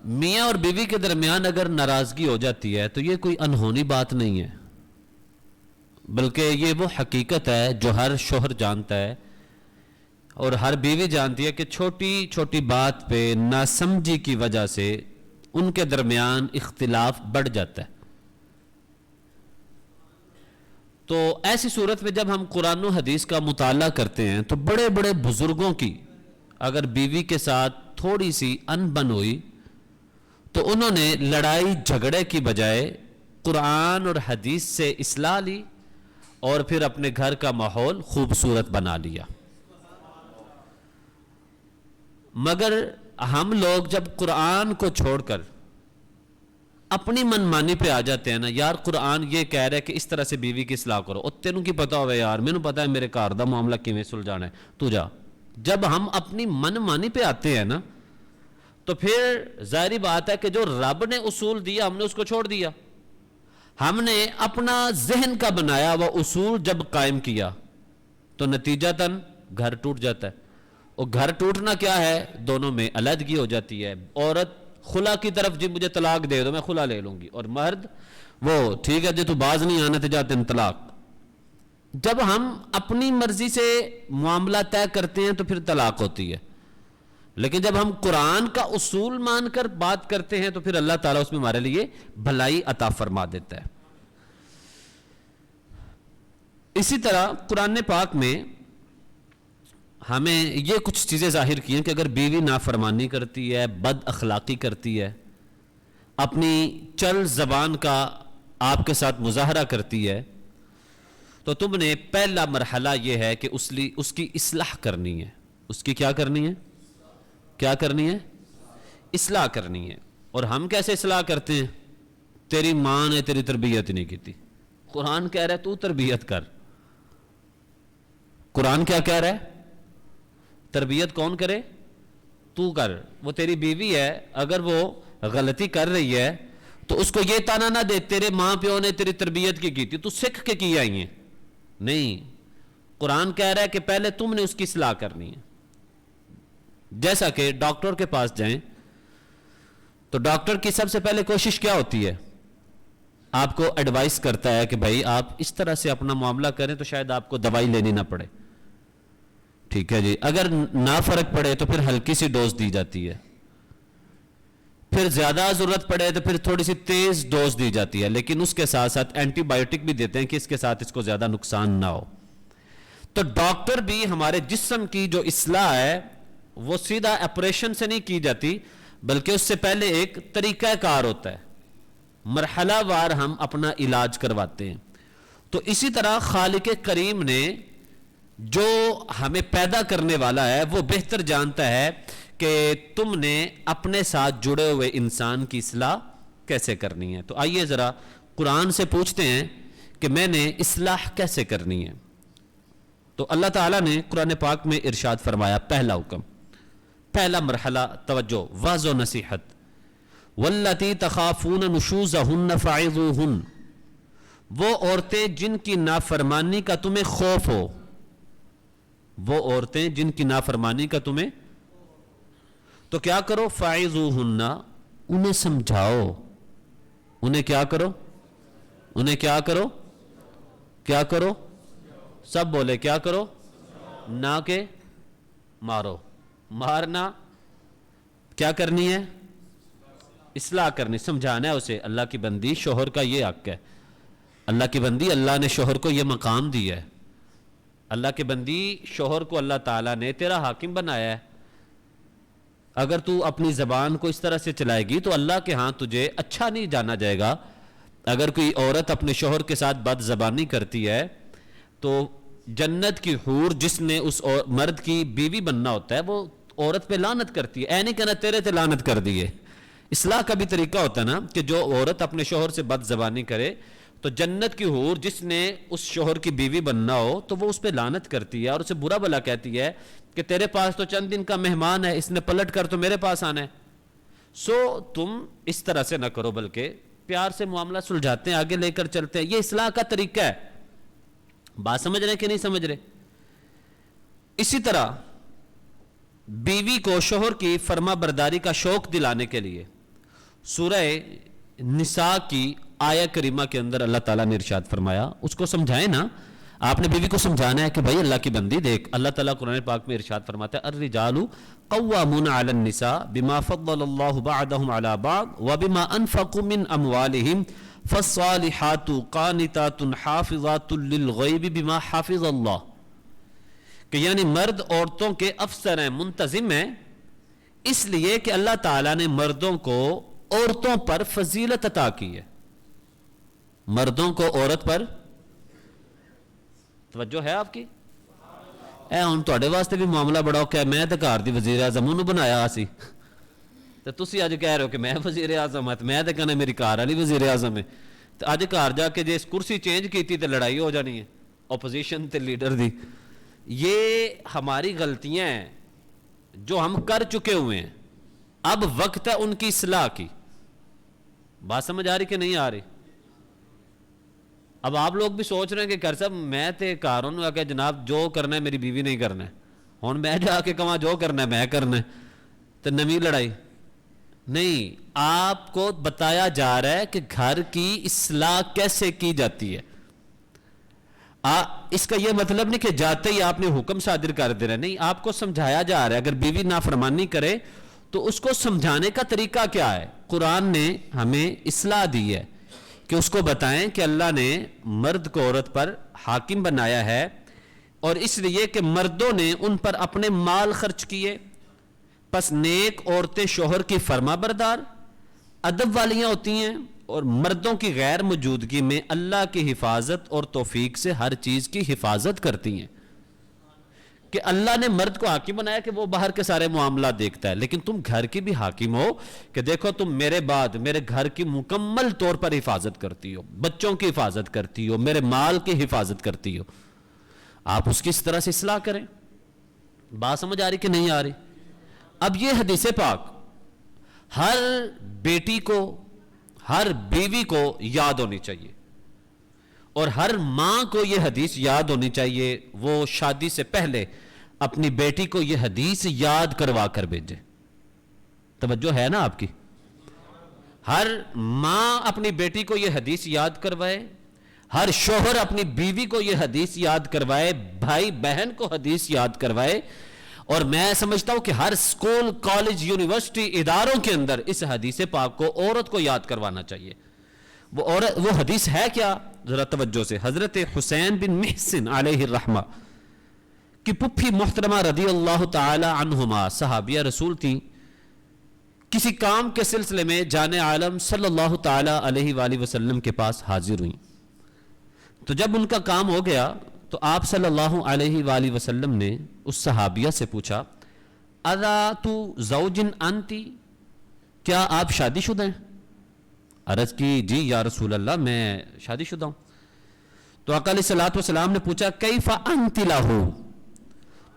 میاں اور بیوی کے درمیان اگر ناراضگی ہو جاتی ہے تو یہ کوئی انہونی بات نہیں ہے، بلکہ یہ وہ حقیقت ہے جو ہر شوہر جانتا ہے اور ہر بیوی جانتی ہے کہ چھوٹی چھوٹی بات پہ ناسمجھی کی وجہ سے ان کے درمیان اختلاف بڑھ جاتا ہے۔ تو ایسی صورت میں جب ہم قرآن و حدیث کا مطالعہ کرتے ہیں تو بڑے بڑے بزرگوں کی اگر بیوی کے ساتھ تھوڑی سی انبن ہوئی تو انہوں نے لڑائی جھگڑے کی بجائے قرآن اور حدیث سے اصلاح لی اور پھر اپنے گھر کا ماحول خوبصورت بنا لیا۔ مگر ہم لوگ جب قرآن کو چھوڑ کر اپنی من مانی پہ آ جاتے ہیں نا، یار قرآن یہ کہہ رہا ہے کہ اس طرح سے بیوی کی اصلاح کرو، اور تینوں کی پتا ہوئے یار مینوں پتا ہے میرے گھر دا معاملہ کیویں سلجھانا ہے، تو جا۔ جب ہم اپنی من مانی پہ آتے ہیں نا تو پھر ظاہری بات ہے کہ جو رب نے اصول دیا ہم نے اس کو چھوڑ دیا۔ ہم نے اپنا ذہن کا بنایا وہ اصول جب قائم کیا تو نتیجتاً گھر ٹوٹ جاتا ہے، اور گھر ٹوٹنا کیا ہے؟ دونوں میں علیحدگی ہو جاتی ہے۔ عورت خلا کی طرف جی مجھے طلاق دے دو میں خلا لے لوں گی، اور مرد وہ ٹھیک ہے جی تو باز نہیں آنا تو جاتے ہیں طلاق۔ جب ہم اپنی مرضی سے معاملہ طے کرتے ہیں تو پھر طلاق ہوتی ہے، لیکن جب ہم قرآن کا اصول مان کر بات کرتے ہیں تو پھر اللہ تعالیٰ اس میں ہمارے لیے بھلائی عطا فرما دیتا ہے۔ اسی طرح قرآن پاک میں ہمیں یہ کچھ چیزیں ظاہر کی ہیں کہ اگر بیوی نافرمانی کرتی ہے، بد اخلاقی کرتی ہے، اپنی چل زبان کا آپ کے ساتھ مظاہرہ کرتی ہے، تو تم نے پہلا مرحلہ یہ ہے کہ اس کی اصلاح کرنی ہے۔ اس کی کیا کرنی ہے؟ کیا کرنی ہے؟ اصلاح کرنی ہے۔ اور ہم کیسے اصلاح کرتے ہیں؟ تیری ماں نے تیری تربیت نہیں کی تھی، قرآن کہہ رہا ہے تو تربیت کر۔ قرآن کیا کہہ رہا ہے؟ تربیت کون کرے؟ تو کر۔ وہ تیری بیوی ہے، اگر وہ غلطی کر رہی ہے تو اس کو یہ تانا نہ دے تیرے ماں پیو نے تیری تربیت کی تھی، تو سیکھ کے کی آئی ہیں، نہیں۔ قرآن کہہ رہا ہے کہ پہلے تم نے اس کی اصلاح کرنی ہے۔ جیسا کہ ڈاکٹر کے پاس جائیں تو ڈاکٹر کی سب سے پہلے کوشش کیا ہوتی ہے؟ آپ کو ایڈوائز کرتا ہے کہ بھائی آپ اس طرح سے اپنا معاملہ کریں تو شاید آپ کو دوائی لینی نہ پڑے، ٹھیک ہے جی۔ اگر نہ فرق پڑے تو پھر ہلکی سی ڈوز دی جاتی ہے، پھر زیادہ ضرورت پڑے تو پھر تھوڑی سی تیز ڈوز دی جاتی ہے، لیکن اس کے ساتھ ساتھ اینٹی بائیوٹک بھی دیتے ہیں کہ اس کے ساتھ اس کو زیادہ نقصان نہ ہو۔ تو ڈاکٹر بھی ہمارے جسم کی جو اصلاح ہے وہ سیدھا آپریشن سے نہیں کی جاتی، بلکہ اس سے پہلے ایک طریقہ کار ہوتا ہے، مرحلہ وار ہم اپنا علاج کرواتے ہیں۔ تو اسی طرح خالق کریم نے جو ہمیں پیدا کرنے والا ہے وہ بہتر جانتا ہے کہ تم نے اپنے ساتھ جڑے ہوئے انسان کی اصلاح کیسے کرنی ہے۔ تو آئیے ذرا قرآن سے پوچھتے ہیں کہ میں نے اصلاح کیسے کرنی ہے۔ تو اللہ تعالیٰ نے قرآن پاک میں ارشاد فرمایا، پہلا حکم، پہلا مرحلہ، توجہ، واضح و نصیحت، واللاتی تخافون نشوزہن فعظوہن، وہ عورتیں جن کی نافرمانی کا تمہیں خوف ہو، وہ عورتیں جن کی نافرمانی کا تمہیں، تو کیا کرو؟ فعظوہن، انہیں سمجھاؤ۔ انہیں کیا کرو؟ انہیں کیا کرو؟ کیا کرو؟ سب بولے کیا کرو؟ نہ کہ مارو۔ مارنا کیا کرنی ہے؟ اصلاح کرنی، سمجھانا ہے اسے۔ اللہ کی بندی، شوہر کا یہ حق ہے، اللہ کی بندی، اللہ نے شوہر کو یہ مقام دیا ہے، اللہ کی بندی، شوہر کو اللہ تعالیٰ نے تیرا حاکم بنایا ہے۔ اگر تو اپنی زبان کو اس طرح سے چلائے گی تو اللہ کے ہاں تجھے اچھا نہیں جانا جائے گا۔ اگر کوئی عورت اپنے شوہر کے ساتھ بد زبانی کرتی ہے تو جنت کی حور جس نے اس مرد کی بیوی بننا ہوتا ہے وہ عورت پہ لعنت کرتی ہے، اے نہیں کہنا تیرے تے لعنت کر دیے۔ اصلاح کا بھی طریقہ ہوتا ہے نا کہ جو عورت اپنے شوہر سے بد زبانی کرے تو جنت کی حور جس نے اس شوہر کی بیوی بننا ہو تو وہ اس پہ لعنت کرتی ہے اور اسے برا بھلا کہتی ہے کہ تیرے پاس تو چند دن کا مہمان ہے، اس نے پلٹ کر تو میرے پاس آنا ہے۔ سو تم اس طرح سے نہ کرو، بلکہ پیار سے معاملہ سلجھاتے ہیں، آگے لے کر چلتے ہیں۔ یہ اصلاح کا طریقہ ہے۔ بات سمجھ رہے کہ نہیں سمجھ رہے؟ اسی طرح بیوی کو شوہر کی فرما برداری کا شوق دلانے کے لیے سورہ نساء کی آیہ کریمہ کے اندر اللہ تعالیٰ نے ارشاد فرمایا، اس کو سمجھائیں نا، آپ نے بیوی کو سمجھانا ہے کہ بھائی اللہ کی بندی دیکھ، اللہ تعالیٰ قرآن پاک میں ارشاد فرماتا ہے الرجال قوامون علی النساء بما فضل اللہ بعضهم علی بعض وبما انفقوا من اموالهم فالصالحات قانتات حافظات للغیب بما حافظ اللہ، کہ یعنی مرد عورتوں کے افسر ہیں، منتظم ہیں، اس لیے کہ اللہ تعالیٰ نے مردوں کو عورتوں پر فضیلت عطا کی ہے، مردوں کو عورت پر توجہ ہے آپ کی؟ اے ہن تواڈے واسطے بھی معاملہ بڑا اوکھا ہے، میں تے گھر دی وزیر اعظم نوں بنایا سی تے تسی اج کہہ رہے ہو کہ میں وزیر اعظم ہاں، میں تے کہنا میری گھر والی وزیر اعظم ہے، تے اج گھر جا کے جے اس کرسی چینج کیتی تے لڑائی ہو جانی ہے اپوزیشن تے لیڈر دی۔ یہ ہماری غلطیاں ہیں جو ہم کر چکے ہوئے ہیں، اب وقت ہے ان کی اصلاح کی۔ بات سمجھ آ رہی کہ نہیں آ رہی؟ اب آپ لوگ بھی سوچ رہے ہیں کہ کر صاحب میں تے کارون کہ جناب جو کرنا ہے میری بیوی نہیں کرنا ہے، ہن میں جا کے کہاں جو کرنا ہے میں کرنا ہے، تو نویں لڑائی نہیں۔ آپ کو بتایا جا رہا ہے کہ گھر کی اصلاح کیسے کی جاتی ہے۔ اس کا یہ مطلب نہیں کہ جاتے ہی آپ نے حکم صادر کر دے رہا، نہیں، آپ کو سمجھایا جا رہا ہے۔ اگر بیوی نافرمانی کرے تو اس کو سمجھانے کا طریقہ کیا ہے؟ قرآن نے ہمیں اصلاح دی ہے کہ اس کو بتائیں کہ اللہ نے مرد کو عورت پر حاکم بنایا ہے، اور اس لیے کہ مردوں نے ان پر اپنے مال خرچ کیے، پس نیک عورتیں شوہر کی فرما بردار ادب والیاں ہوتی ہیں، اور مردوں کی غیر موجودگی میں اللہ کی حفاظت اور توفیق سے ہر چیز کی حفاظت کرتی ہیں۔ کہ اللہ نے مرد کو حاکم بنایا کہ وہ باہر کے سارے معاملات دیکھتا ہے، لیکن تم گھر کی بھی حاکم ہو کہ دیکھو تم میرے بعد میرے گھر کی مکمل طور پر حفاظت کرتی ہو، بچوں کی حفاظت کرتی ہو، میرے مال کی حفاظت کرتی ہو، آپ اس کی اس طرح سے اصلاح کریں۔ بات سمجھ آ رہی کہ نہیں آ رہی؟ اب یہ حدیث پاک ہر بیٹی کو، ہر بیوی کو یاد ہونی چاہیے، اور ہر ماں کو یہ حدیث یاد ہونی چاہیے، وہ شادی سے پہلے اپنی بیٹی کو یہ حدیث یاد کروا کر بھیجے۔ توجہ ہے نا آپ کی؟ ہر ماں اپنی بیٹی کو یہ حدیث یاد کروائے، ہر شوہر اپنی بیوی کو یہ حدیث یاد کروائے، بھائی بہن کو حدیث یاد کروائے، اور میں سمجھتا ہوں کہ ہر اسکول، کالج، یونیورسٹی، اداروں کے اندر اس حدیث پاک کو عورت کو یاد کروانا چاہیے۔ وہ حدیث ہے کیا؟ ذرا توجہ سے، حضرت حسین بن محسن علیہ الرحمہ کی پھپھی محترمہ رضی اللہ تعالی عنہما صحابیہ رسول تھیں، کسی کام کے سلسلے میں جان عالم صلی اللہ تعالی علیہ وآلہ وسلم کے پاس حاضر ہوئیں، تو جب ان کا کام ہو گیا تو آپ صلی اللہ علیہ وآلہ وسلم نے اس صحابیہ سے پوچھا اذا زوجن انتی، کیا آپ شادی شدہ ہیں؟ عرض کی جی یا رسول اللہ میں شادی شدہ ہوں۔ تو آقا علیہ الصلوۃ والسلام نے پوچھا کیف انت لہ،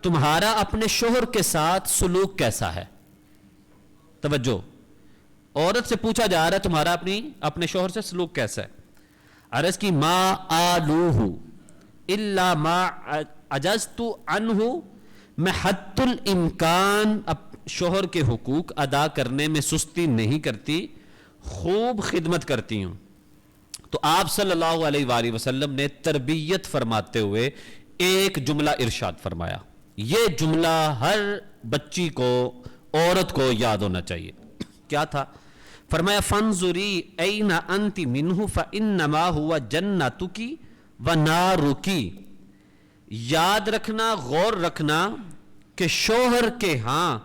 تمہارا اپنے شوہر کے ساتھ سلوک کیسا ہے؟ توجہ، عورت سے پوچھا جا رہا ہے تمہارا اپنے شوہر سے سلوک کیسا ہے؟ عرض کی ما آلوہ الا ما عجزت عنہ، میں حد الامکان شوہر کے حقوق ادا کرنے میں سستی نہیں کرتی، خوب خدمت کرتی ہوں۔ تو آپ صلی اللہ علیہ وآلہ وسلم نے تربیت فرماتے ہوئے ایک جملہ ارشاد فرمایا، یہ جملہ ہر بچی کو، عورت کو یاد ہونا چاہیے۔ کیا تھا؟ فرمایا فانظری این انت منہ فانما ہوا جنتک ونارکی، یاد رکھنا، غور رکھنا کہ شوہر کے ہاں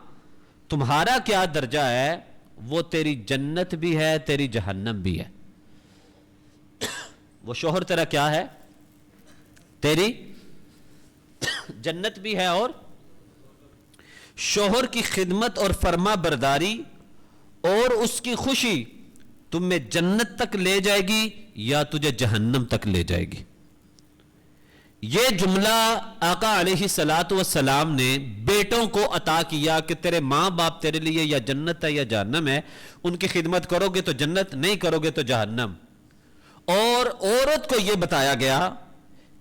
تمہارا کیا درجہ ہے، وہ تیری جنت بھی ہے، تیری جہنم بھی ہے۔ وہ شوہر تیرا کیا ہے؟ تیری جنت بھی ہے، اور شوہر کی خدمت اور فرما برداری اور اس کی خوشی تمہیں جنت تک لے جائے گی یا تجھے جہنم تک لے جائے گی۔ یہ جملہ آقا علیہ الصلوۃ والسلام نے بیٹوں کو عطا کیا کہ تیرے ماں باپ تیرے لیے یا جنت ہے یا جہنم ہے، ان کی خدمت کرو گے تو جنت، نہیں کرو گے تو جہنم۔ اور عورت کو یہ بتایا گیا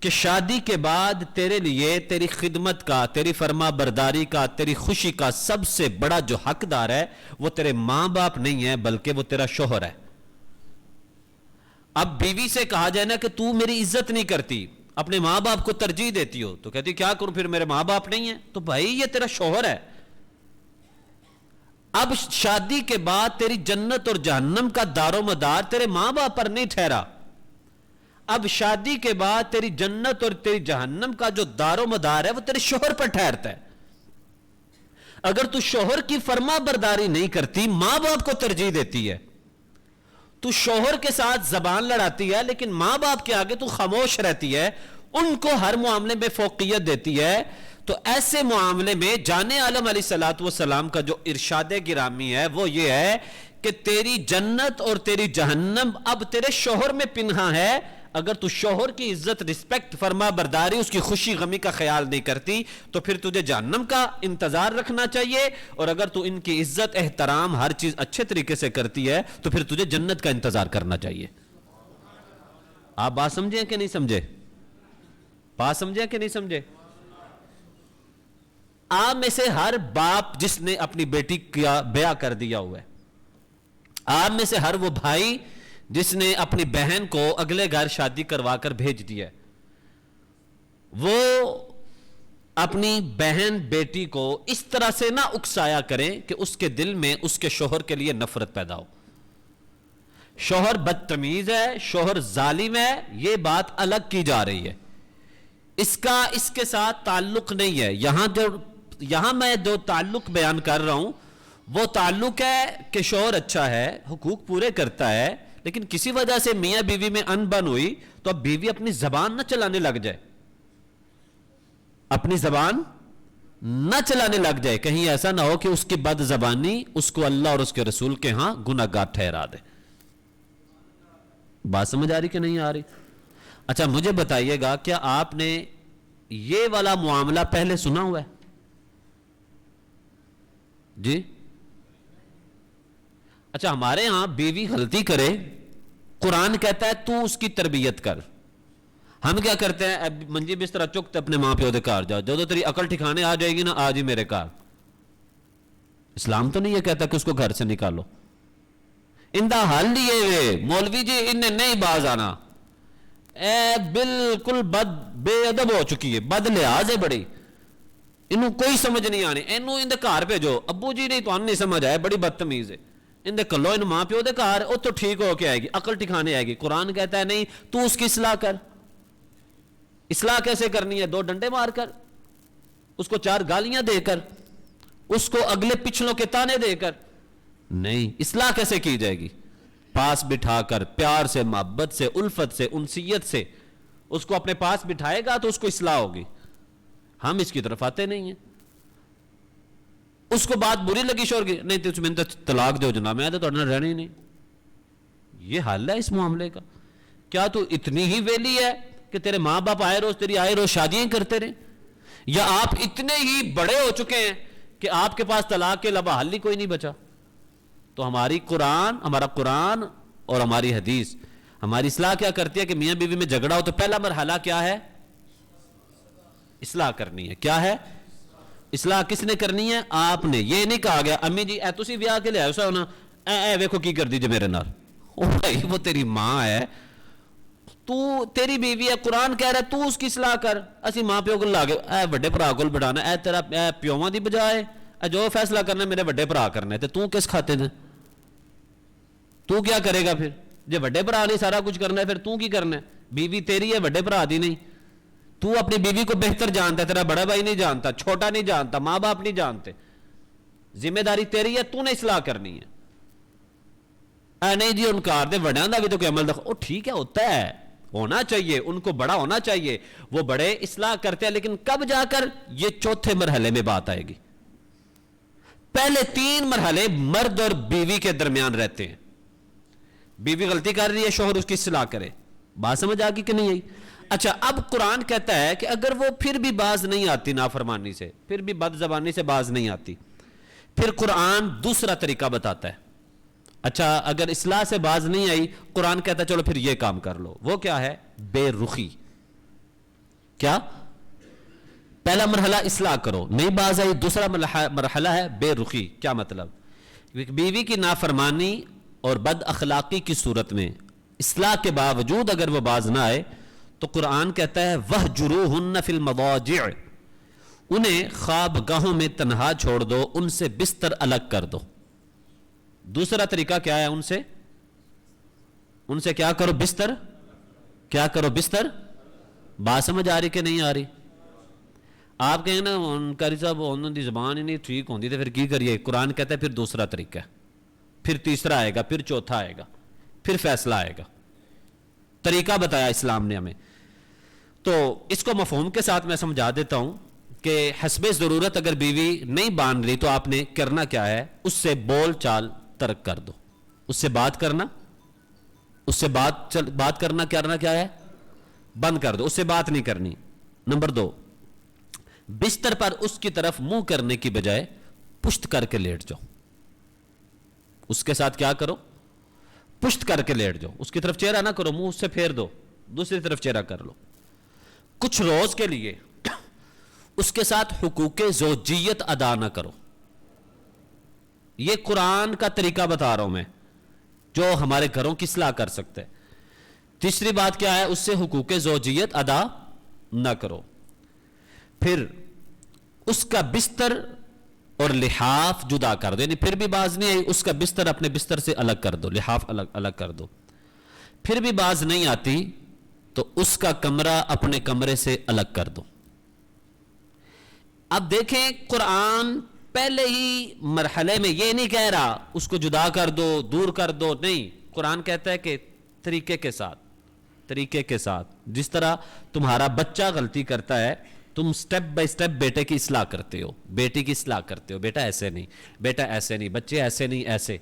کہ شادی کے بعد تیرے لیے تیری خدمت کا، تیری فرما برداری کا، تیری خوشی کا سب سے بڑا جو حقدار ہے وہ تیرے ماں باپ نہیں ہے بلکہ وہ تیرا شوہر ہے۔ اب بیوی سے کہا جائے نا کہ تو میری عزت نہیں کرتی، اپنے ماں باپ کو ترجیح دیتی ہو، تو کہتی کیا کروں پھر میرے ماں باپ نہیں ہیں، تو بھائی یہ تیرا شوہر ہے۔ اب شادی کے بعد تیری جنت اور جہنم کا دار و مدار تیرے ماں باپ پر نہیں ٹھہرا، اب شادی کے بعد تیری جنت اور تیری جہنم کا جو دار و مدار ہے وہ تیرے شوہر پر ٹھہرتا ہے۔ اگر تو شوہر کی فرما برداری نہیں کرتی، ماں باپ کو ترجیح دیتی ہے، تو شوہر کے ساتھ زبان لڑاتی ہے لیکن ماں باپ کے آگے تو خاموش رہتی ہے، ان کو ہر معاملے میں فوقیت دیتی ہے، تو ایسے معاملے میں جان عالم علیہ الصلوۃ والسلام کا جو ارشاد گرامی ہے وہ یہ ہے کہ تیری جنت اور تیری جہنم اب تیرے شوہر میں پنہاں ہے۔ اگر تو شوہر کی عزت، رسپیکٹ، فرما برداری، اس کی خوشی غمی کا خیال نہیں کرتی تو پھر تجھے جہنم کا انتظار رکھنا چاہیے، اور اگر تو ان کی عزت، احترام، ہر چیز اچھے طریقے سے کرتی ہے تو پھر تجھے جنت کا انتظار کرنا چاہیے۔ آپ بات سمجھیں کہ نہیں سمجھے؟ بات سمجھیں کہ نہیں سمجھے؟ آپ میں سے ہر باپ جس نے اپنی بیٹی کا بیاہ کر دیا ہوا ہے، آپ میں سے ہر وہ بھائی جس نے اپنی بہن کو اگلے گھر شادی کروا کر بھیج دیا ہے، وہ اپنی بہن بیٹی کو اس طرح سے نہ اکسایا کریں کہ اس کے دل میں اس کے شوہر کے لیے نفرت پیدا ہو۔ شوہر بدتمیز ہے، شوہر ظالم ہے، یہ بات الگ کی جا رہی ہے، اس کا اس کے ساتھ تعلق نہیں ہے۔ یہاں میں جو تعلق بیان کر رہا ہوں وہ تعلق ہے کہ شوہر اچھا ہے، حقوق پورے کرتا ہے، لیکن کسی وجہ سے میاں بیوی میں ان بن ہوئی تو اب بیوی اپنی زبان نہ چلانے لگ جائے، اپنی زبان نہ چلانے لگ جائے، کہیں ایسا نہ ہو کہ اس کی بد زبانی اس کو اللہ اور اس کے رسول کے ہاں گناہ گار ٹھہرا دے۔ بات سمجھ آ رہی کہ نہیں آ رہی؟ اچھا مجھے بتائیے گا، کیا آپ نے یہ والا معاملہ پہلے سنا ہوا ہے؟ جی اچھا، ہمارے ہاں بیوی غلطی کرے، قرآن کہتا ہے تو اس کی تربیت کر، ہم کیا کرتے ہیں؟ منجی بستر چکتے اپنے ماں پیو دے گھر جاؤ، جو تیری عقل ٹھکانے آ جائے گی نا آج ہی میرے گھر۔ اسلام تو نہیں یہ کہتا کہ اس کو گھر سے نکالو، اندہ حل یہ مولوی جی انہیں نہیں باز آنا، اے بالکل بے ادب ہو چکی ہے، بد لحاظ ہے بڑی، انہوں کوئی سمجھ نہیں آنی، انہوں اندے گھر بھیجو، ابو جی نہیں تو نہیں سمجھ آئے، بڑی بدتمیز ہے، اندے کلو ان ماں پیو دے گھر، وہ تو ٹھیک ہو کے آئے گی، عقل ٹھکانے آئے گی۔ قرآن کہتا ہے نہیں، تو اس کی اصلاح کر۔ اصلاح کیسے کرنی ہے؟ 2 ڈنڈے مار کر، اس کو 4 گالیاں دے کر، اس کو اگلے پچھلوں کے تانے دے کر نہیں۔ اصلاح کیسے کی جائے گی؟ پاس بٹھا کر، پیار سے، محبت سے، الفت سے، انسیت سے اس کو اپنے پاس بٹھائے گا تو اس کو اصلاح ہوگی۔ ہم اس کی طرف آتے نہیں ہیں، اس کو بات بری لگی شوہر کی، نہیں تو میں تو طلاق دو جناب، میں تو رہنا ہی نہیں۔ یہ حل ہے اس معاملے کا؟ کیا تو اتنی ہی ویلی ہے کہ تیرے ماں باپ آئے روز تیری آئے روز شادیاں کرتے رہے، یا آپ اتنے ہی بڑے ہو چکے ہیں کہ آپ کے پاس طلاق کے علاوہ حل ہی کوئی نہیں بچا؟ تو ہمارا قرآن اور ہماری حدیث ہماری اصلاح کیا کرتی ہے کہ میاں بیوی میں جھگڑا ہو تو پہلا مرحلہ کیا ہے؟ اصلاح کرنی ہے۔ کیا ہے اصلاح؟ کس نے کرنی ہے؟ آپ نے۔ یہ نہیں کہا گیا امی جی اے تسی بیاہ کے لے آئے ہونا، اے ویکھو کی کر دیجئے میرے نال، او بھائی وہ تیری ماں ہے، تو تیری بیوی ہے، قرآن کہہ رہا ہے تو اس کی اصلاح کر۔ اسی ماں پیو کو لا کے اے بڑے بھرا کو بڑھانا، اے تیرا اے پیواں دی بجائے اے جو فیصلہ کرنا میرے بڑے بھرا کرنا ہے، تو کس کھاتے دے؟ تو کیا کرے گا پھر؟ جے بڑے بھرا نہیں سارا کچھ کرنا ہے پھر تو کی کرنا ہے؟ بیوی تیری ہے، بڑے بھرا دی نہیں۔ تو اپنی بیوی کو بہتر جانتا ہے، تیرا بڑا بھائی نہیں جانتا، چھوٹا نہیں جانتا، ماں باپ نہیں جانتے۔ ذمہ داری تیری ہے، تو نے اصلاح کرنی ہے۔ اے نہیں جی انکار دے وڈیاں دا بھی تو کوئی عمل دکھو، او ٹھیک ہے ہوتا ہے، ہونا چاہیے، ان کو بڑا ہونا چاہیے، وہ بڑے اصلاح کرتے ہیں، لیکن کب جا کر یہ 4تھے مرحلے میں بات آئے گی۔ پہلے 3 مرحلے مرد اور بیوی کے درمیان رہتے ہیں۔ بیوی غلطی کر رہی ہے، شوہر اس کی اصلاح کرے۔ بات سمجھ آ گئی کہ نہیں آئی؟ اچھا اب قرآن کہتا ہے کہ اگر وہ پھر بھی باز نہیں آتی نافرمانی سے، پھر بھی بد زبانی سے باز نہیں آتی، پھر قرآن دوسرا طریقہ بتاتا ہے۔ اچھا اگر اصلاح سے باز نہیں آئی، قرآن کہتا ہے چلو پھر یہ کام کر لو۔ وہ کیا ہے؟ بے رخی۔ کیا؟ پہلا مرحلہ اصلاح کرو، نہیں باز آئی، دوسرا مرحلہ ہے بے رخی. کیا مطلب؟ بیوی کی نافرمانی اور بد اخلاقی کی صورت میں اصلاح کے باوجود اگر وہ باز نہ آئے تو قرآن کہتا ہے وَهْجُرُوهُنَّ فِي الْمَضَاجِعِ، انہیں خواب گاہوں میں تنہا چھوڑ دو، ان سے بستر الگ کر دو. دوسرا طریقہ کیا ہے؟ ان سے کیا کرو؟ بستر. کیا کرو؟ بستر. بات سمجھ آ رہی کہ نہیں آ رہی؟ آپ کہیں نا قاری صاحب انہوں دی زبان ہی نہیں ٹھیک ہوندی تو پھر کی کریے؟ قرآن کہتا ہے پھر دوسرا طریقہ ہے، پھر تیسرا آئے گا، پھر چوتھا آئے گا، پھر فیصلہ آئے گا. طریقہ بتایا اسلام نے ہمیں. تو اس کو مفہوم کے ساتھ میں سمجھا دیتا ہوں کہ حسب ضرورت اگر بیوی نہیں باندھ رہی تو آپ نے کرنا کیا ہے؟ اس سے بول چال ترک کر دو، اس سے بات کرنا کیا ہے؟ بند کر دو، اس سے بات نہیں کرنی. نمبر 2، بستر پر اس کی طرف منہ کرنے کی بجائے پشت کر کے لیٹ جاؤ. اس کے ساتھ کیا کرو؟ پشت کر کے لیٹ جاؤ. اس کی طرف چہرہ نہ کرو، منہ اس سے پھیر دو، دوسری طرف چہرہ کر لو. کچھ روز کے لیے اس کے ساتھ حقوق زوجیت ادا نہ کرو. یہ قرآن کا طریقہ بتا رہا ہوں میں جو ہمارے گھروں کی اصلاح کر سکتے ہیں. تیسری بات کیا ہے؟ اس سے حقوق زوجیت ادا نہ کرو. پھر اس کا بستر اور لحاف جدا کر دو، یعنی پھر بھی باز نہیں آئی، اس کا بستر اپنے بستر سے الگ کر دو، لحاف الگ کر دو. پھر بھی باز نہیں آتی تو اس کا کمرہ اپنے کمرے سے الگ کر دو. اب دیکھیں قرآن پہلے ہی مرحلے میں یہ نہیں کہہ رہا اس کو جدا کر دو، دور کر دو، نہیں. قرآن کہتا ہے کہ طریقے کے ساتھ جس طرح تمہارا بچہ غلطی کرتا ہے تم سٹیپ بائی سٹیپ بیٹے کی اصلاح کرتے ہو، بیٹی کی اصلاح کرتے ہو. بیٹا ایسے نہیں، بیٹا ایسے نہیں، بچے ایسے نہیں، ایسے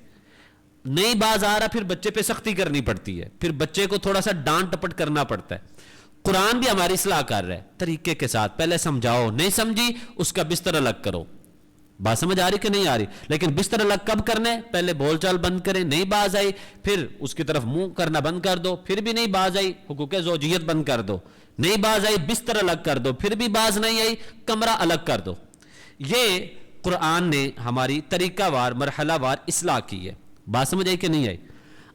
نہیں باز آ رہا، پھر بچے پہ سختی کرنی پڑتی ہے، پھر بچے کو تھوڑا سا ڈانٹ ٹپٹ کرنا پڑتا ہے. قرآن بھی ہماری اصلاح کر رہا ہے طریقے کے ساتھ. پہلے سمجھاؤ، نہیں سمجھی اس کا بستر الگ کرو. بات سمجھ آ رہی کہ نہیں آ رہی؟ لیکن بستر الگ کب کرنا ہے؟ پہلے بول چال بند کریں، نہیں باز آئی پھر اس کی طرف منہ کرنا بند کر دو، پھر بھی نہیں باز آئی حقوق زوجیت بند کر دو، نہیں باز آئی بستر الگ کر دو، پھر بھی باز نہیں آئی کمرہ الگ کر دو. یہ قرآن نے ہماری طریقہ وار مرحلہ وار اصلاح کی ہے. بات سمجھ آئی کہ نہیں آئی؟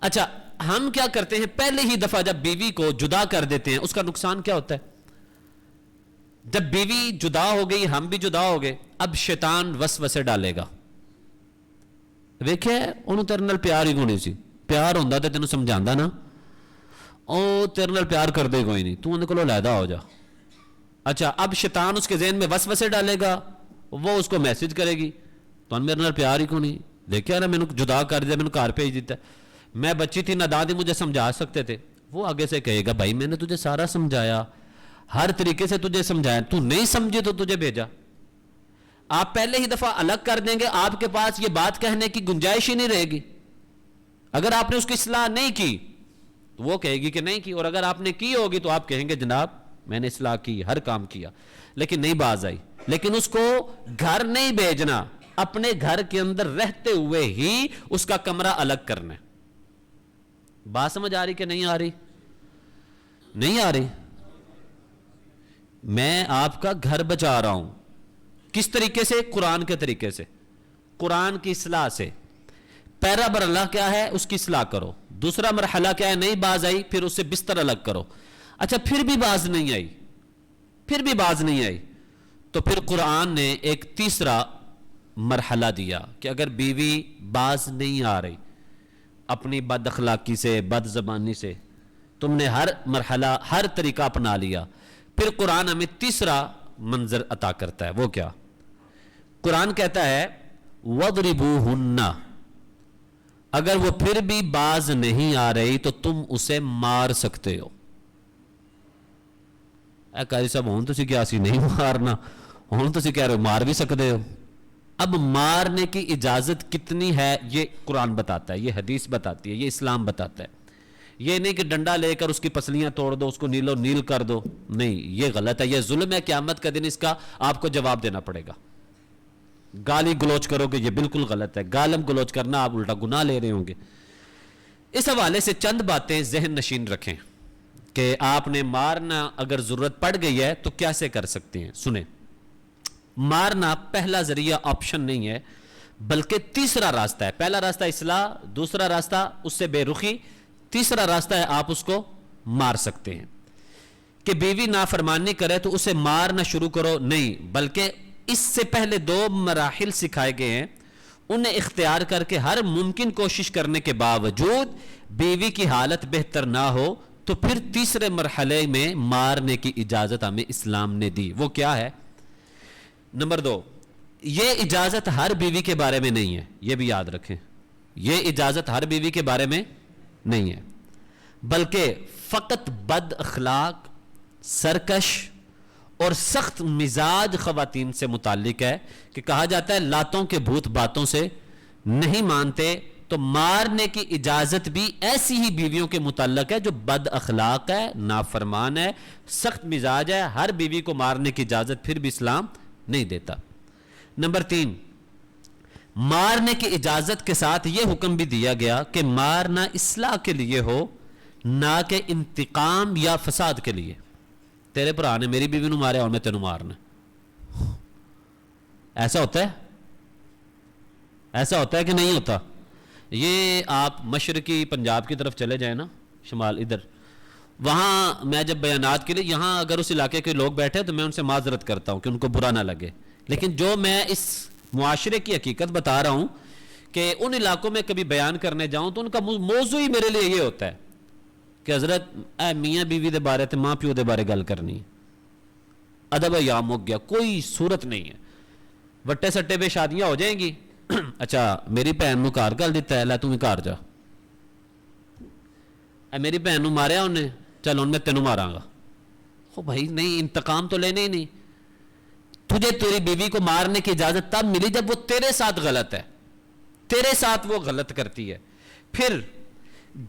اچھا ہم کیا کرتے ہیں؟ پہلے ہی دفعہ جب بیوی کو جدا کر دیتے ہیں اس کا نقصان کیا ہوتا ہے؟ جب بیوی جدا ہو گئی، ہم بھی جدا ہو گئے، اب شیطان وسوسے ڈالے گا. ویکھے انہوں تیرے نال پیار ہی کونی سی، پیار ہوندا تے تینوں سمجھاندا نا، او تیرے نال پیار کر دے کوئی نہیں، تو اندے کولوں علیحدہ ہو جا. اچھا اب شیطان اس کے ذہن میں وسوسے ڈالے گا، وہ اس کو میسج کرے گی تو میرے نال پیار ہی کونی، دیکھیا نا مینوں جدا کر دیا، مینوں گھر بھیج دیتا. میں بچی تھی نادان تھی، مجھے سمجھا سکتے تھے. وہ آگے سے کہے گا بھائی میں نے تجھے سارا سمجھایا، ہر طریقے سے تجھے سمجھایا، تو نہیں سمجھے تو تجھے بھیجا. آپ پہلے ہی دفعہ الگ کر دیں گے، آپ کے پاس یہ بات کہنے کی گنجائش ہی نہیں رہے گی. اگر آپ نے اس کی اصلاح نہیں کی تو وہ کہے گی کہ نہیں کی، اور اگر آپ نے کی ہوگی تو آپ کہیں گے جناب میں نے اصلاح کی، ہر کام کیا، لیکن نہیں باز آئی. لیکن اس کو گھر نہیں بھیجنا، اپنے گھر کے اندر رہتے ہوئے ہی اس کا کمرہ الگ کرنا ہے. بات سمجھ آ رہی کہ نہیں آ رہی؟ نہیں آ رہی؟ میں آپ کا گھر بچا رہا ہوں. کس طریقے سے؟ قرآن کے طریقے سے، قرآن کی اصلاح سے. پہلا مرحلہ کیا ہے؟ اس کی اصلاح کرو. دوسرا مرحلہ کیا ہے؟ نہیں باز آئی پھر اس سے بستر الگ کرو. اچھا پھر بھی باز نہیں آئی تو پھر قرآن نے ایک تیسرا مرحلہ دیا کہ اگر بیوی باز نہیں آ رہی اپنی بد اخلاقی سے، بد زبانی سے، تم نے ہر مرحلہ ہر طریقہ اپنا لیا، پھر قرآن ہمیں تیسرا منظر عطا کرتا ہے. وہ کیا؟ قرآن کہتا ہے وَضْرِبُوهُنَّ، اگر وہ پھر بھی باز نہیں آ رہی تو تم اسے مار سکتے ہو. اے قاری صاحب ہوں تسی کیا سی نہیں مارنا، ہوں تسی کہہ رہے ہو مار بھی سکتے ہو. اب مارنے کی اجازت کتنی ہے یہ قرآن بتاتا ہے، یہ حدیث بتاتی ہے، یہ اسلام بتاتا ہے. یہ نہیں کہ ڈنڈا لے کر اس کی پسلیاں توڑ دو، اس کو نیلو نیل کر دو، نہیں یہ غلط ہے، یہ ظلم ہے. قیامت کا دن اس کا آپ کو جواب دینا پڑے گا. گالی گلوچ کرو گے یہ بالکل غلط ہے، گالم گلوچ کرنا آپ الٹا گناہ لے رہے ہوں گے. اس حوالے سے چند باتیں ذہن نشین رکھیں کہ آپ نے مارنا اگر ضرورت پڑ گئی ہے تو کیسے کر سکتے ہیں. سنیں, مارنا پہلا ذریعہ آپشن نہیں ہے بلکہ تیسرا راستہ ہے. پہلا راستہ اصلاح, دوسرا راستہ اس سے بے رخی, تیسرا راستہ ہے آپ اس کو مار سکتے ہیں. کہ بیوی نافرمانی کرے تو اسے مارنا شروع کرو, نہیں, بلکہ اس سے پہلے 2 مراحل سکھائے گئے ہیں, انہیں اختیار کر کے ہر ممکن کوشش کرنے کے باوجود بیوی کی حالت بہتر نہ ہو تو پھر تیسرے مرحلے میں مارنے کی اجازت ہمیں اسلام نے دی. وہ کیا ہے؟ نمبر 2, یہ اجازت ہر بیوی کے بارے میں نہیں ہے, یہ بھی یاد رکھیں, یہ اجازت ہر بیوی کے بارے میں نہیں ہے, بلکہ فقط بد اخلاق, سرکش اور سخت مزاج خواتین سے متعلق ہے. کہ کہا جاتا ہے لاتوں کے بھوت باتوں سے نہیں مانتے, تو مارنے کی اجازت بھی ایسی ہی بیویوں کے متعلق ہے جو بد اخلاق ہے, نافرمان ہے, سخت مزاج ہے. ہر بیوی کو مارنے کی اجازت پھر بھی اسلام نہیں دیتا. نمبر 3, مارنے کی اجازت کے ساتھ یہ حکم بھی دیا گیا کہ مارنا اصلاح کے لیے ہو, نہ کہ انتقام یا فساد کے لیے. تیرے بھرا نے میری بیوی نو ماریا اور میں تینوں مارنا, ایسا ہوتا ہے؟ ایسا ہوتا ہے کہ نہیں ہوتا؟ یہ آپ مشرقی پنجاب کی طرف چلے جائیں نا, شمال ادھر, وہاں میں جب بیانات کے لیے, یہاں اگر اس علاقے کے لوگ بیٹھے تو میں ان سے معذرت کرتا ہوں کہ ان کو برا نہ لگے, لیکن جو میں اس معاشرے کی حقیقت بتا رہا ہوں کہ ان علاقوں میں کبھی بیان کرنے جاؤں تو ان کا موضوع ہی میرے لیے یہ ہوتا ہے کہ حضرت اے میاں بیوی دے بارے تے ماں پیو دے بارے گل کرنی, ادب یا مک گیا, کوئی صورت نہیں ہے. وٹے سٹے پہ شادیاں ہو جائیں گی, اچھا میری بہن نو گھر گل دیتا ہے, لے تو بھی گھر جا, اے میری بہن نو ماریا انہیں, چل ان میں تینوں ماراں گا. او بھائی نہیں, انتقام تو لینے ہی نہیں. تجھے تیری بیوی کو مارنے کی اجازت تب ملی جب وہ تیرے ساتھ غلط ہے, تیرے ساتھ وہ غلط کرتی ہے. پھر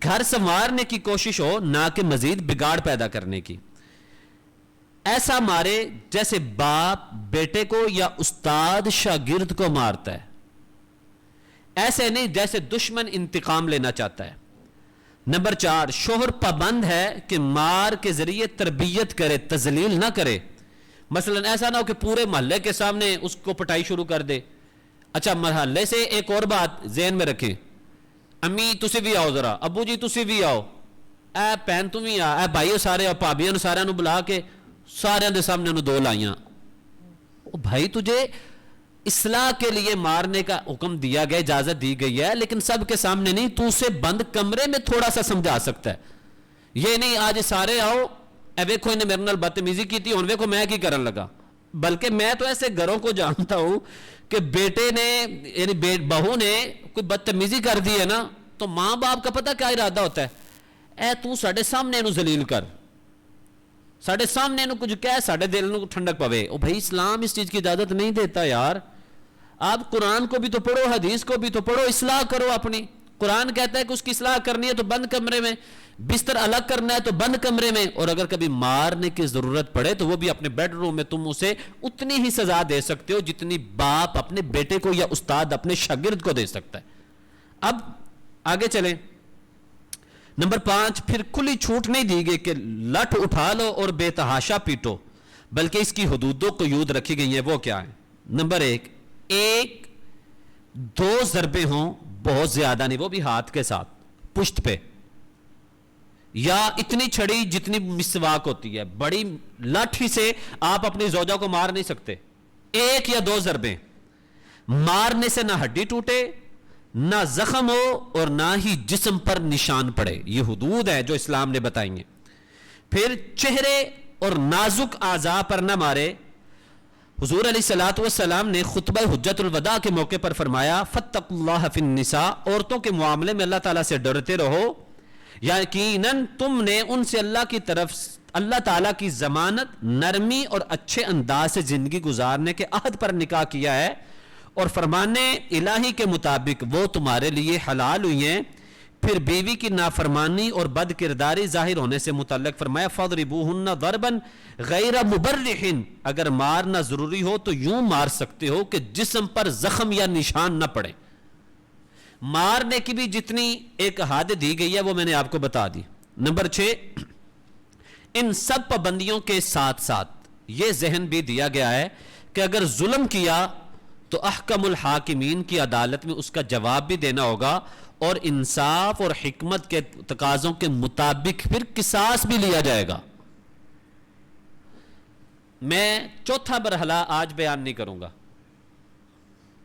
گھر سنوارنے کی کوشش ہو, نہ کہ مزید بگاڑ پیدا کرنے کی. ایسا مارے جیسے باپ بیٹے کو یا استاد شاگرد کو مارتا ہے, ایسے نہیں جیسے دشمن انتقام لینا چاہتا ہے. نمبر 4, شوہر پابند ہے کہ مار کے ذریعے تربیت کرے, تذلیل نہ کرے. مثلا ایسا نہ ہو کہ پورے محلے کے سامنے اس کو پٹائی شروع کر دے. اچھا, محلے سے ایک اور بات ذہن میں رکھیں, امی تسی بھی آؤ ذرا, ابو جی تسی بھی آؤ, اے پہن تم بھی آ, اے بھائی سارے, بھابیاں نو سارے نو بلا کے سارے دے سامنے انہوں 2 لائیاں. بھائی تجھے اصلاح کے لیے مارنے کا حکم دیا گیا, اجازت دی گئی ہے, لیکن سب کے سامنے نہیں. تو اسے بند کمرے میں تھوڑا سا سمجھا سکتا ہے, یہ نہیں آج سارے آؤ, اے ویکھو انہیں میرے نال بدتمیزی کی تھی, ہن ویکھو میں کی کرن لگا. بلکہ میں تو ایسے گھروں کو جانتا ہوں کہ بیٹے نے یعنی بہو نے کوئی بدتمیزی کر دی ہے نا, تو ماں باپ کا پتہ کیا ارادہ ہوتا ہے, اے تو ساڈے سامنے انہوں ذلیل کر, ساڈے سامنے انہوں کچھ کہہ, ساڈے دل نو ٹھنڈک پوے. او بھائی اسلام اس چیز کی اجازت نہیں دیتا یار. آپ قرآن کو بھی تو پڑھو, حدیث کو بھی تو پڑھو, اصلاح کرو اپنی. قرآن کہتا ہے کہ اس کی اصلاح کرنی ہے تو بند کمرے میں, بستر الگ کرنا ہے تو بند کمرے میں, اور اگر کبھی مارنے کی ضرورت پڑے تو وہ بھی اپنے بیڈ روم میں. تم اسے اتنی ہی سزا دے سکتے ہو جتنی باپ اپنے بیٹے کو یا استاد اپنے شاگرد کو دے سکتا ہے. اب آگے چلیں. نمبر 5, پھر کھلی چھوٹ نہیں دی گئی کہ لٹ اٹھا لو اور بے تحاشا پیٹو, بلکہ اس کی حدودوں کو قیود رکھی گئی ہیں. وہ کیا ہے؟ نمبر 1, 2 ضربیں ہوں, بہت زیادہ نہیں, وہ بھی ہاتھ کے ساتھ پشت پہ, یا اتنی چھڑی جتنی مسواک ہوتی ہے, بڑی لاٹھی سے آپ اپنی زوجہ کو مار نہیں سکتے. 1 یا 2 ضربیں. مارنے سے نہ ہڈی ٹوٹے, نہ زخم ہو, اور نہ ہی جسم پر نشان پڑے. یہ حدود ہے جو اسلام نے بتائی ہیں. پھر چہرے اور نازک اعضاء پر نہ مارے. حضور علیہ الصلوۃ والسلام نے خطبہ حجت الوداع کے موقع پر فرمایا, فاتقوا اللہ فی النساء, عورتوں کے معاملے میں اللہ تعالیٰ سے ڈرتے رہو, یقیناً تم نے ان سے اللہ کی طرف اللہ تعالیٰ کی ضمانت, نرمی اور اچھے انداز سے زندگی گزارنے کے عہد پر نکاح کیا ہے, اور فرمانے الہی کے مطابق وہ تمہارے لیے حلال ہوئی ہیں. پھر بیوی کی نافرمانی اور بد کرداری ظاہر ہونے سے متعلق فرمایا, فَضْرِبُوهُنَّ ضَرْبًا غَيْرَ مُبَرِّحٍ, اگر مارنا ضروری ہو تو یوں مار سکتے ہو کہ جسم پر زخم یا نشان نہ پڑے. مارنے کی بھی جتنی ایک حد دی گئی ہے وہ میں نے آپ کو بتا دی. نمبر 6, ان سب پابندیوں کے ساتھ ساتھ یہ ذہن بھی دیا گیا ہے کہ اگر ظلم کیا تو احکم الحاکمین کی عدالت میں اس کا جواب بھی دینا ہوگا، اور انصاف اور حکمت کے تقاضوں کے مطابق پھر قصاص بھی لیا جائے گا۔ میں چوتھا مرحلہ آج بیان نہیں کروں گا،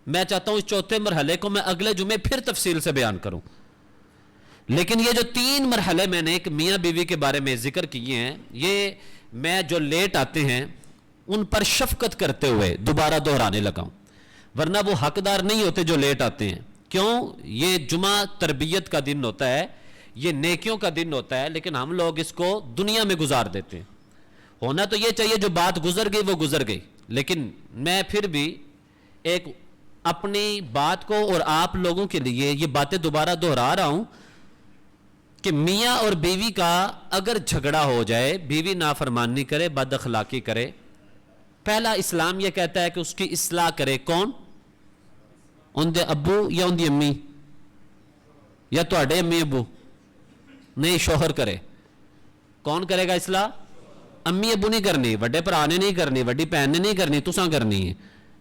میں چاہتا ہوں اس چوتھے مرحلے کو میں اگلے جمعے پھر تفصیل سے بیان کروں، لیکن یہ جو 3 مرحلے میں نے ایک میاں بیوی کے بارے میں ذکر کیے ہیں، یہ میں جو لیٹ آتے ہیں ان پر شفقت کرتے ہوئے دوبارہ دہرانے لگا ہوں، ورنہ وہ حقدار نہیں ہوتے جو لیٹ آتے ہیں۔ کیوں؟ یہ جمعہ تربیت کا دن ہوتا ہے، یہ نیکیوں کا دن ہوتا ہے، لیکن ہم لوگ اس کو دنیا میں گزار دیتے ہیں۔ ہونا تو یہ چاہیے جو بات گزر گئی وہ گزر گئی، لیکن میں پھر بھی ایک اپنی بات کو اور آپ لوگوں کے لیے یہ باتیں دوبارہ دہرا رہا ہوں کہ میاں اور بیوی کا اگر جھگڑا ہو جائے، بیوی نافرمانی کرے، بد اخلاقی کرے، پہلا اسلام یہ کہتا ہے کہ اس کی اصلاح کرے۔ کون؟ ان دے ابو یا ان دی امی یا تواڈے امی ابو؟ نہیں، شوہر کرے۔ کون کرے گا اصلاح؟ امی ابو نہیں کرنی، وڈے بھرا نے نہیں کرنی، وڈی بہن نے نہیں کرنی، تساں کرنی ہے۔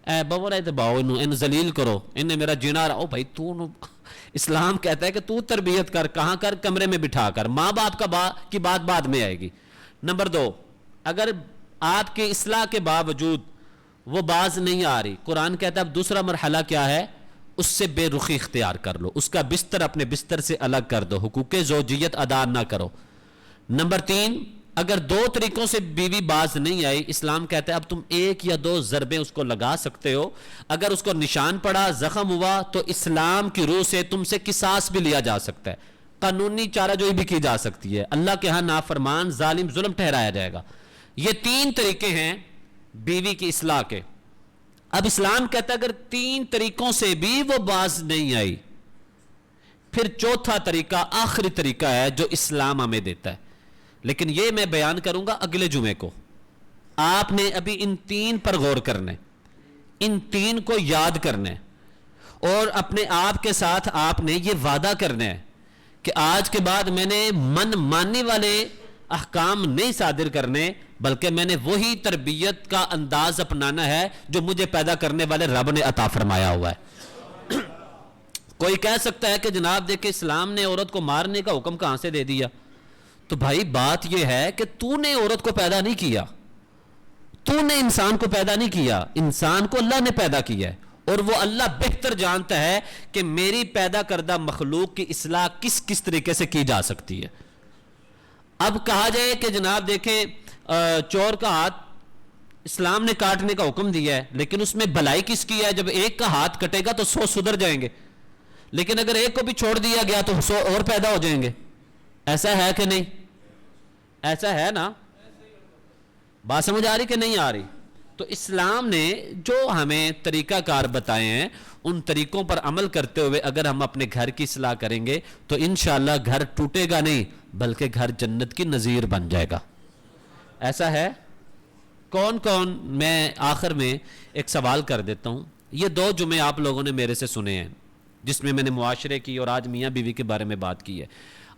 اے بابو رہے تے باؤ ان ذلیل کرو، انہیں میرا جینا رہا۔ او بھائی تو اسلام کہتا ہے کہ تو تربیت کر، کہاں کر؟ کمرے میں بٹھا کر۔ ماں باپ کی بات بعد میں آئے گی۔ نمبر 2، اگر آپ کی اصلاح کے باوجود وہ باز نہیں آ رہی، قرآن کہتا ہے اب دوسرا مرحلہ کیا ہے؟ اس سے بے رخی اختیار کر لو، اس کا بستر اپنے بستر سے الگ کر دو، حقوق زوجیت ادا نہ کرو۔ نمبر 3، اگر 2 طریقوں سے بیوی باز نہیں آئی، اسلام کہتا ہے اب تم 1 یا 2 ضربیں اس کو لگا سکتے ہو، اگر اس کو نشان پڑا، زخم ہوا تو اسلام کی روح سے تم سے قصاص بھی لیا جا سکتا ہے، قانونی چارہ جوئی بھی کی جا سکتی ہے، اللہ کے ہاں نافرمان ظالم ظلم ٹھہرایا جائے گا۔ یہ 3 طریقے ہیں بیوی کی اصلاح کے۔ اب اسلام کہتا ہے اگر 3 طریقوں سے بھی وہ باز نہیں آئی، پھر چوتھا طریقہ، آخری طریقہ ہے جو اسلام ہمیں دیتا ہے، لیکن یہ میں بیان کروں گا اگلے جمعے کو۔ آپ نے ابھی ان 3 پر غور کرنا ہے، ان 3 کو یاد کرنا ہے، اور اپنے آپ کے ساتھ آپ نے یہ وعدہ کرنا ہے کہ آج کے بعد میں نے من مانی والے احکام نہیں صادر کرنے، بلکہ میں نے وہی تربیت کا انداز اپنانا ہے جو مجھے پیدا کرنے والے رب نے عطا فرمایا ہوا ہے۔ کوئی کہہ سکتا ہے کہ جناب دیکھیں اسلام نے عورت کو مارنے کا حکم کہاں سے دے دیا؟ تو بھائی بات یہ ہے کہ تو نے عورت کو پیدا نہیں کیا، تو نے انسان کو پیدا نہیں کیا، انسان کو اللہ نے پیدا کیا ہے، اور وہ اللہ بہتر جانتا ہے کہ میری پیدا کردہ مخلوق کی اصلاح کس کس طریقے سے کی جا سکتی ہے۔ اب کہا جائے کہ جناب دیکھیں چور کا ہاتھ اسلام نے کاٹنے کا حکم دیا ہے، لیکن اس میں بھلائی کس کی ہے؟ جب ایک کا ہاتھ کٹے گا تو 100 سدھر جائیں گے، لیکن اگر ایک کو بھی چھوڑ دیا گیا تو 100 اور پیدا ہو جائیں گے۔ ایسا ہے کہ نہیں؟ ایسا ہے نا؟ بات سمجھ آ رہی کہ نہیں آ رہی؟ تو اسلام نے جو ہمیں طریقہ کار بتائے ہیں، ان طریقوں پر عمل کرتے ہوئے اگر ہم اپنے گھر کی اصلاح کریں گے تو انشاءاللہ گھر ٹوٹے گا نہیں، بلکہ گھر جنت کی نظیر بن جائے گا۔ ایسا ہے؟ کون کون؟ میں آخر میں ایک سوال کر دیتا ہوں۔ یہ 2 جمعے آپ لوگوں نے میرے سے سنے ہیں جس میں میں نے معاشرے کی اور آج میاں بیوی کے بارے میں بات کی ہے۔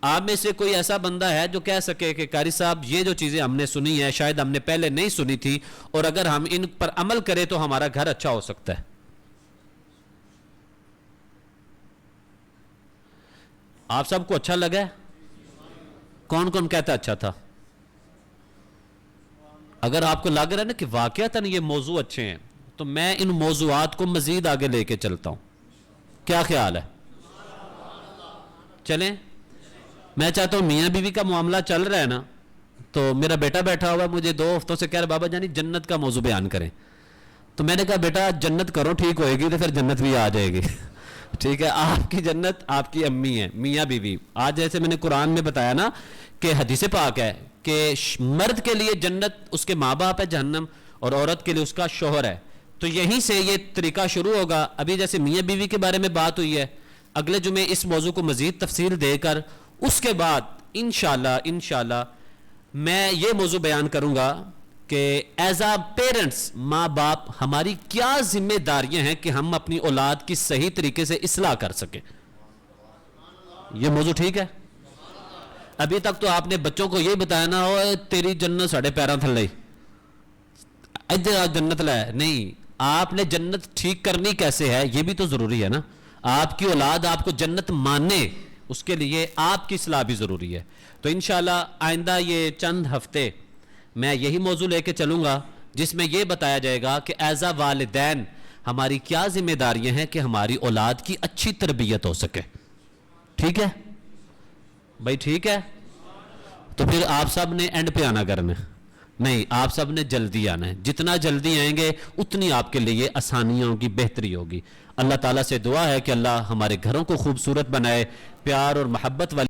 آپ میں سے کوئی ایسا بندہ ہے جو کہہ سکے کہ قاری صاحب یہ جو چیزیں ہم نے سنی ہیں شاید ہم نے پہلے نہیں سنی تھی، اور اگر ہم ان پر عمل کریں تو ہمارا گھر اچھا ہو سکتا ہے؟ آپ سب کو اچھا لگا ہے؟ کون کون کہتا اچھا تھا؟ اگر آپ کو لگ رہا ہے نا کہ واقعتاً یہ موضوع اچھے ہیں تو میں ان موضوعات کو مزید آگے لے کے چلتا ہوں۔ کیا خیال ہے؟ چلیں؟ میں چاہتا ہوں میاں بیوی کا معاملہ چل رہا ہے نا، تو میرا بیٹا بیٹھا ہوا مجھے 2 ہفتوں سے کہہ رہا بابا جانی جنت کا موضوع بیان کریں، تو میں نے کہا بیٹا جنت کرو، ٹھیک ہوئے گی تو پھر جنت بھی آ جائے گی۔ ٹھیک ہے، آپ کی جنت آپ کی امی ہے، میاں بیوی۔ آج جیسے میں نے قرآن میں بتایا نا کہ حدیث پاک ہے کہ مرد کے لیے جنت اس کے ماں باپ ہے، جہنم اور عورت کے لیے اس کا شوہر ہے، تو یہیں سے یہ طریقہ شروع ہوگا۔ ابھی جیسے میاں بیوی کے بارے میں بات ہوئی ہے، اگلے جمعے اس موضوع کو مزید تفصیل دے کر اس کے بعد انشاءاللہ میں یہ موضوع بیان کروں گا کہ ایز اے پیرنٹس، ماں باپ، ہماری کیا ذمہ داریاں ہیں کہ ہم اپنی اولاد کی صحیح طریقے سے اصلاح کر سکیں۔ یہ موضوع ٹھیک ہے؟ ابھی تک تو آپ نے بچوں کو یہی بتایا نا اوے تیری جنت ساڑھے پیراں تھلے ادھر آ جنت لے نہیں آپ نے جنت ٹھیک کرنی کیسے ہے یہ بھی تو ضروری ہے نا آپ کی اولاد آپ کو جنت ماننے اس کے لیے آپ کی اصلاح بھی ضروری ہے تو انشاءاللہ آئندہ یہ چند ہفتے میں یہی موضوع لے کے چلوں گا جس میں یہ بتایا جائے گا کہ ایز اے والدین ہماری کیا ذمہ داریاں ہیں کہ ہماری اولاد کی اچھی تربیت ہو سکے ٹھیک ہے بھائی ٹھیک ہے تو پھر آپ سب نے اینڈ پہ آنا کرنا نہیں آپ سب نے جلدی آنا ہے جتنا جلدی آئیں گے اتنی آپ کے لیے آسانیاں ہوگی بہتری ہوگی اللہ تعالیٰ سے دعا ہے کہ اللہ ہمارے گھروں کو خوبصورت بنائے پیار اور محبت والی